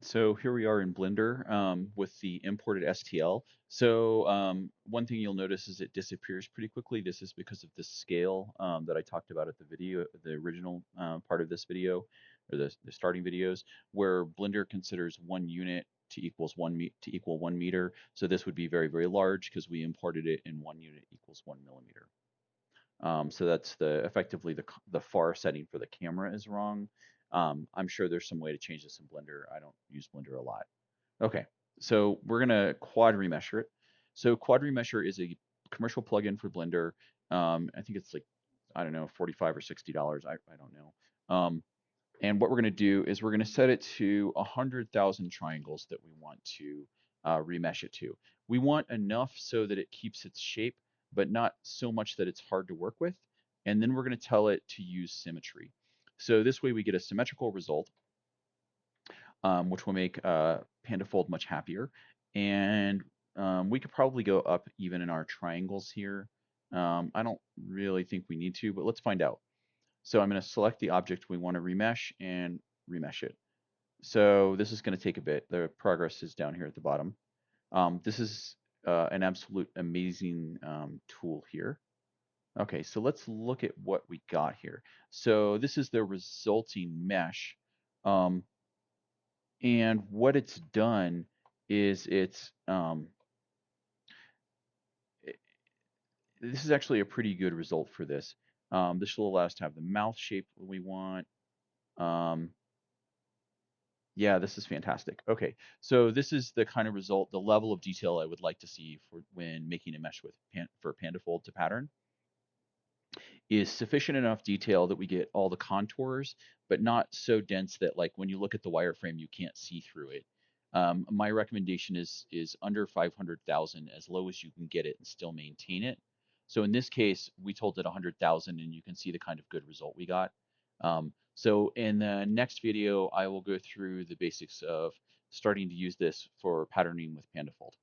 So here we are in Blender with the imported STL. So one thing you'll notice is it disappears pretty quickly. This is because of the scale that I talked about at the video, the original part of this video, or the starting videos, where Blender considers 1 unit to equal 1 meter. So this would be very, very large because we imported it in 1 unit equals 1 millimeter. So that's effectively the far setting for the camera is wrong. I'm sure there's some way to change this in Blender. I don't use Blender a lot. Okay, so we're gonna QuadRemesher it. So QuadRemesher is a commercial plugin for Blender. I think it's like, I don't know, 45 or $60. I don't know. And what we're gonna do is we're gonna set it to 100,000 triangles that we want to remesh it to. We want enough so that it keeps its shape, but not so much that it's hard to work with. And then we're gonna tell it to use symmetry. So this way we get a symmetrical result, which will make Pandafold much happier. And we could probably go up even in our triangles here. I don't really think we need to, but let's find out. So I'm going to select the object we want to remesh and remesh it. So this is going to take a bit. The progress is down here at the bottom. This is an absolute amazing tool here. Okay, so let's look at what we got here. So this is the resulting mesh. Um, and what it's done is this is actually a pretty good result for this. This will allow us to have the mouth shape we want. Um, yeah, this is fantastic. Okay, so this is the kind of result, the level of detail I would like to see for when making a mesh with for Pandafold to pattern is sufficient enough detail that we get all the contours, but not so dense that like when you look at the wireframe, you can't see through it. My recommendation is under 500,000, as low as you can get it and still maintain it. So in this case, we told it 100,000, and you can see the kind of good result we got. So in the next video, I will go through the basics of starting to use this for patterning with Pandafold.